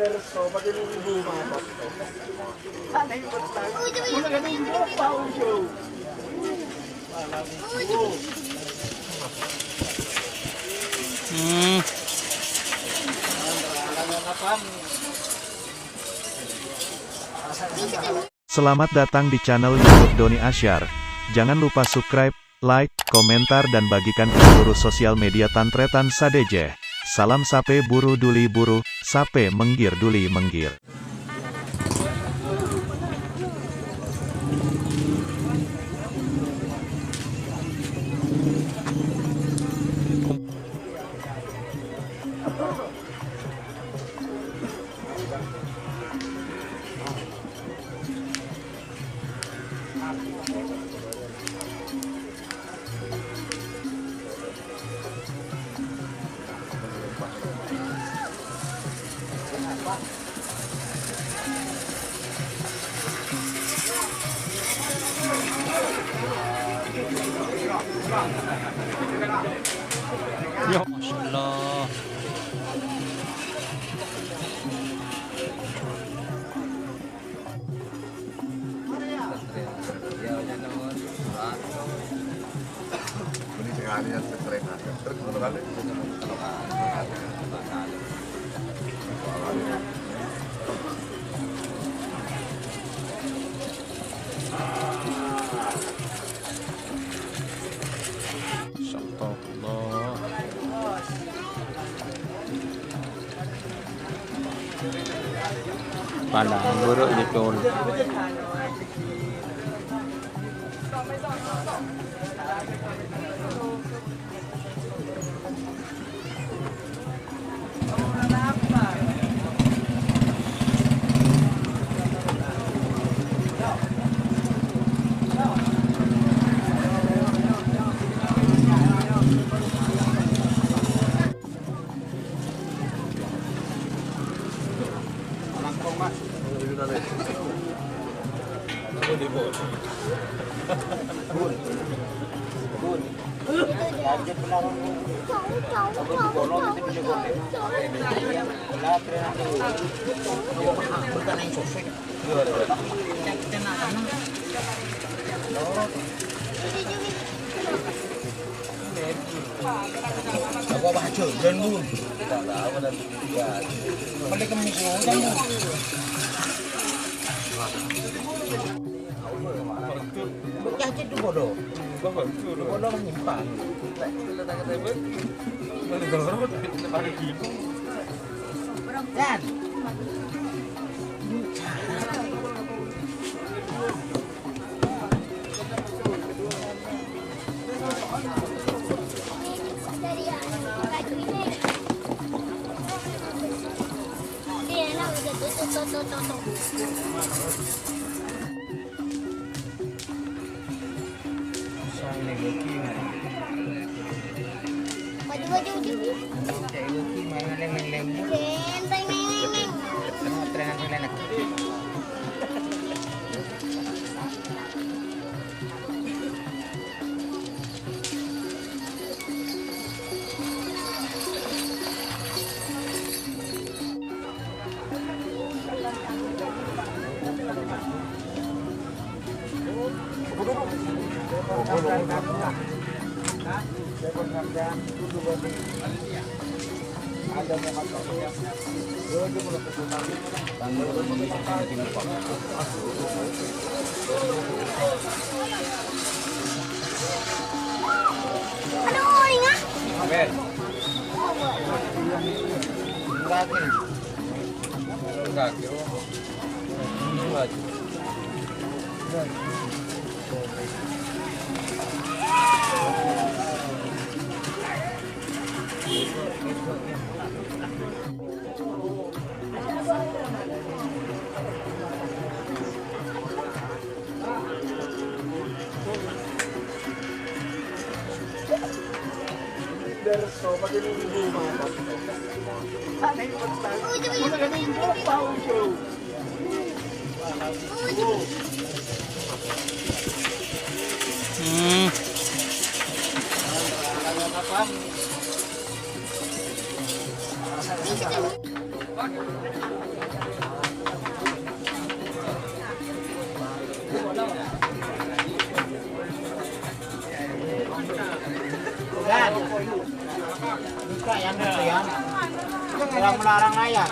Selamat datang di channel YouTube Doni Asyar. Jangan lupa subscribe, like, komentar dan bagikan ke seluruh sosial media Tantretan Sadejeh. Salam sape buru duli buru, sape menggir duli menggir. Ya, Masya Allah. Ini sekali yang sering ada. Terus berapa kali? Astagfirullah. Padang buruk dicul. Aku baca dan dulu. Tidak tahu dan tidak. Balik ke muka dan dulu. Bocah itu bodoh. Bodoh menyimpan. Dan Dan buka yang kalian yang melarang ayat.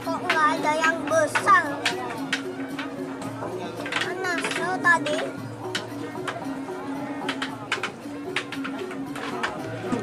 Kok nggak ada yang besar? Mana so tadi?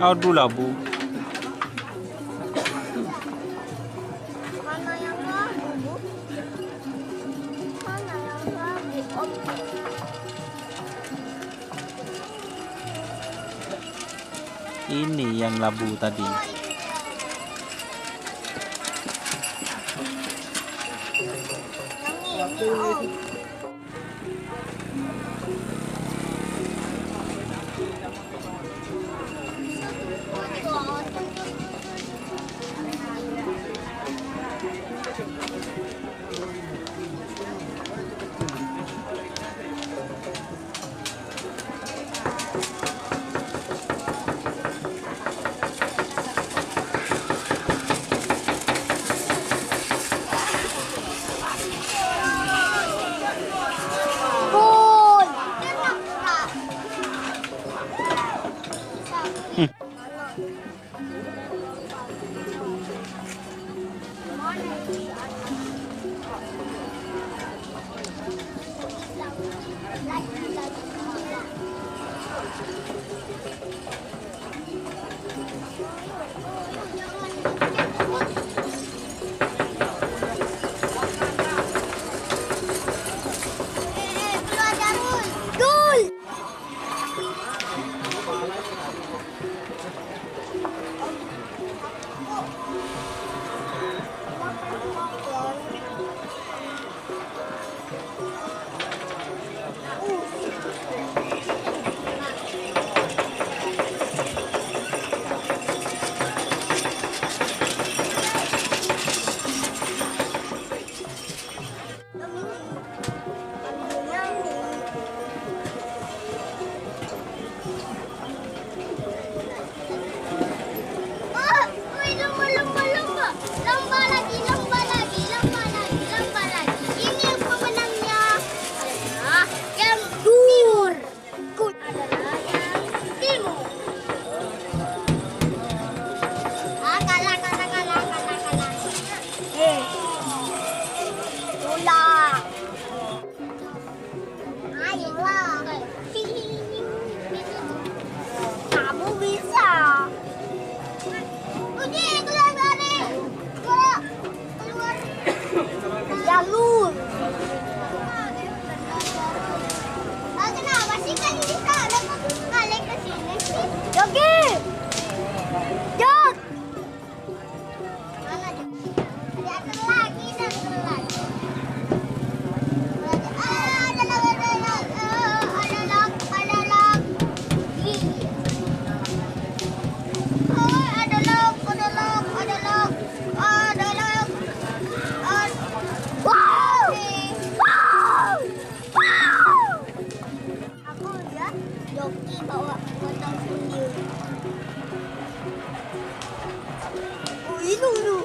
Aduh lah bu. Mana yang labu, Bu? Mana yang labu, Om? Ini yang labu tadi. Yang ini, Om. Bun, enak nggak? Mana ini? Dul! Ini yang pemenangnya adalah yang timur. Adalah yang timur. Kalah. Bola. Ayolah. Kamu bisa. Uji, keluar dari. Keluar. Jalur. Kenapa sih kan bisa? Balik ke sini sih. Yogi. Jod. Mana Jod? Ada lagi. Ada aku lihat joki bawa potong sendiri. Itu.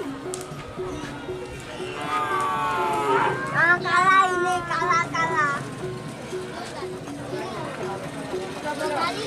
Kalah ini, kalah. Berapa kali?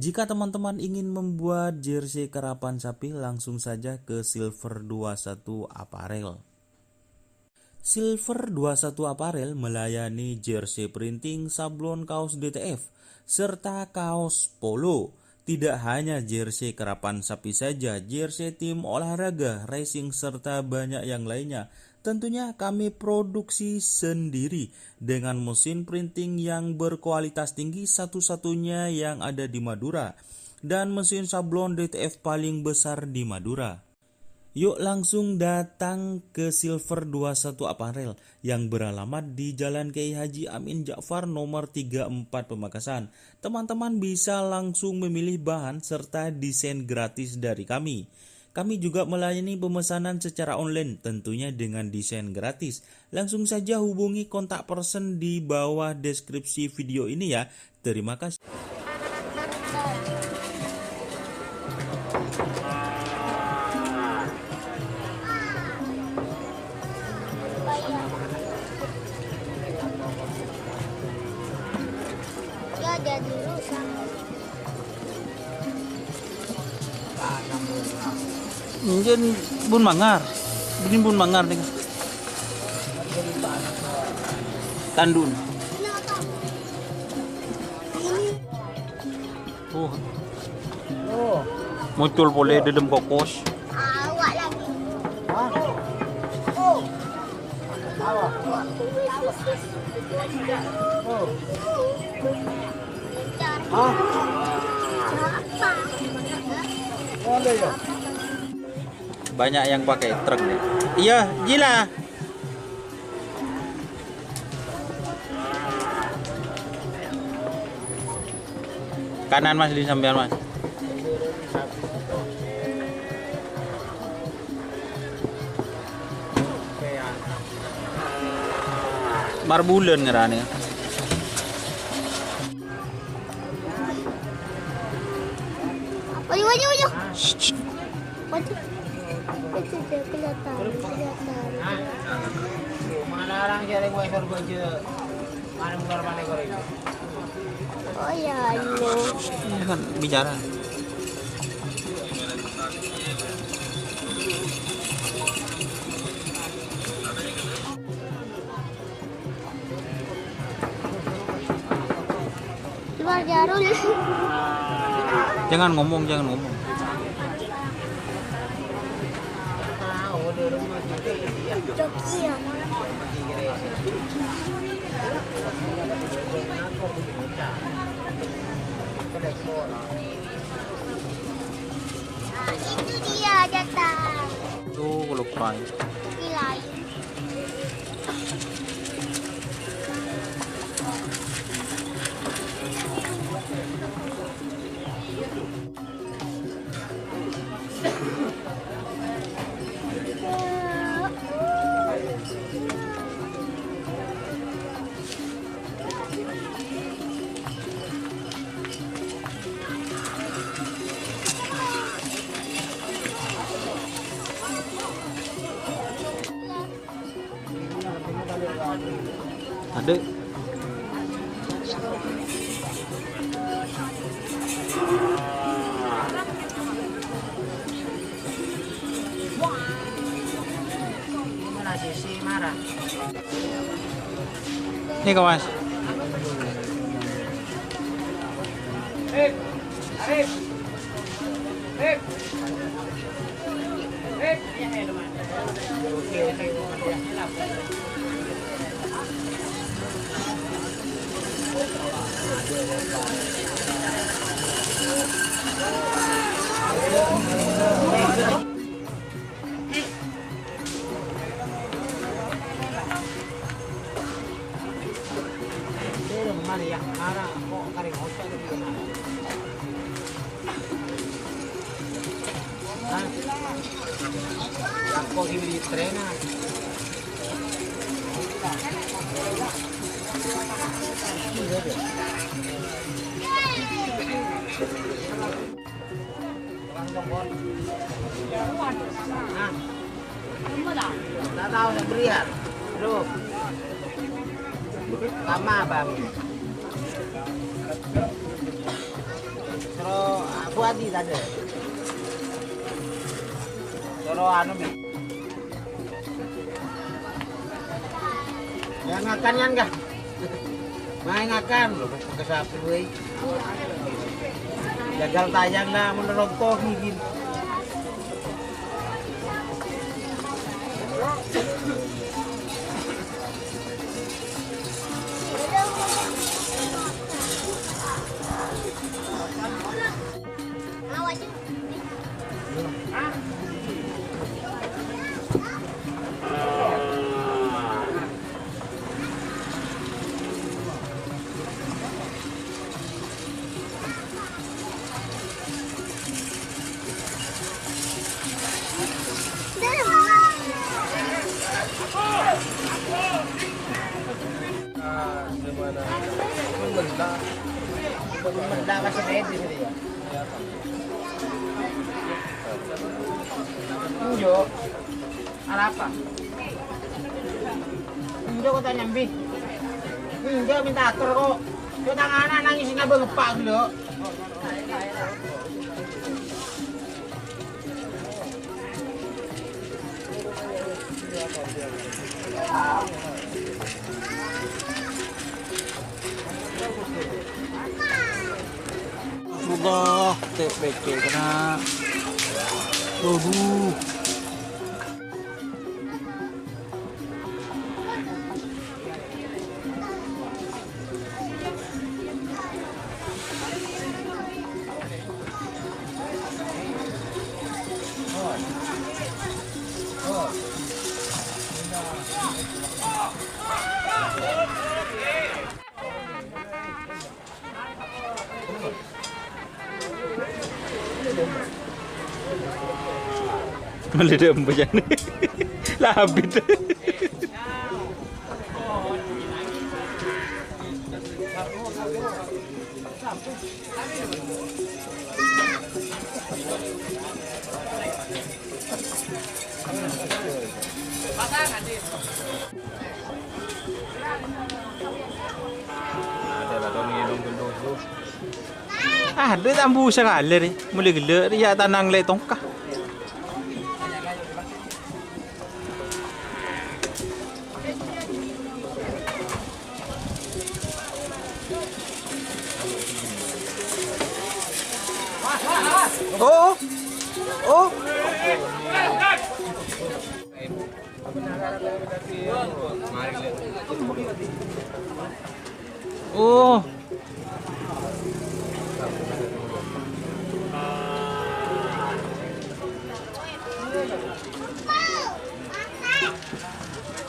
Jika teman-teman ingin membuat jersey karapan sapi, langsung saja ke Silver 21 Apparel. Silver 21 Apparel melayani jersey printing, sablon kaos DTF, serta kaos polo. Tidak hanya jersey karapan sapi saja, jersey tim olahraga, racing, serta banyak yang lainnya. Tentunya kami produksi sendiri dengan mesin printing yang berkualitas tinggi, satu-satunya yang ada di Madura, dan mesin sablon DTF paling besar di Madura. Yuk langsung datang ke Silver 21 Apparel yang beralamat di Jalan Kiai Haji Amin Ja'far nomor 34 Pamekasan. Teman-teman bisa langsung memilih bahan serta desain gratis dari kami. Kami juga melayani pemesanan secara online tentunya dengan desain gratis. Langsung saja hubungi kontak person di bawah deskripsi video ini ya. Terima kasih. Ya dulu sama. Mungkin bun mangar. Bikin bun mangar nih. Tandun. Oh. Muncul boleh dedem kokos. Awak lagi. Banyak yang pakai truk nih. Iya, gila. Kanan Mas, di sampean Mas. Marbulen ngerane. Wajah. Wajah. Itu dia kelihatan. Mana orang cari gue sorgo aja. Mana bukan mana goreng. Oh ya, halo. Ini kan bicara. Luar Jarul. Jangan ngomong. Joki ya. Itu dia datang. Tuh, lupa. Gila. Ada. Mana sisi marah? Ini kau Mas. Mana yang marah kok karing hotel gitu nah. Yang kok di trena. Nah, tahu saya berian. Aduh. Lama bang. Terus Adi tadi. Kalau anu mi. Yang akan yang enggak? Main akan lo pakai sapi gue. Gagal tayang lah menurut kau gini. Benda masih ada di sini ya. Injo, ada apa? Injo kau tanya Mbi. Injo minta atur kok. Kau tangan anak nangisin abang ngepak dulu. Allah, TPK kena. Waduh. Melihat macam ni. Lah habis. Ah, dia tambu sekali ni. Mula gila dia tanang le tongkah. Oh. Oh. Oh.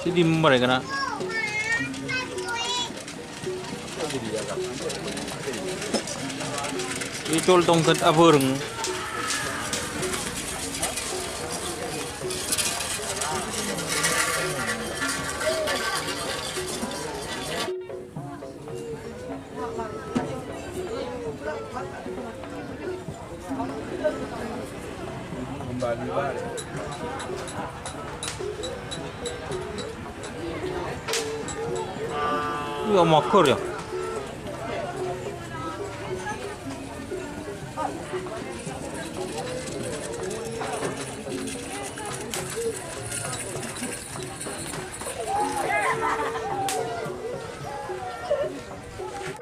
Sidi mereka nak. Icol tongkat aburung. Kembali balik. Ya makor ya.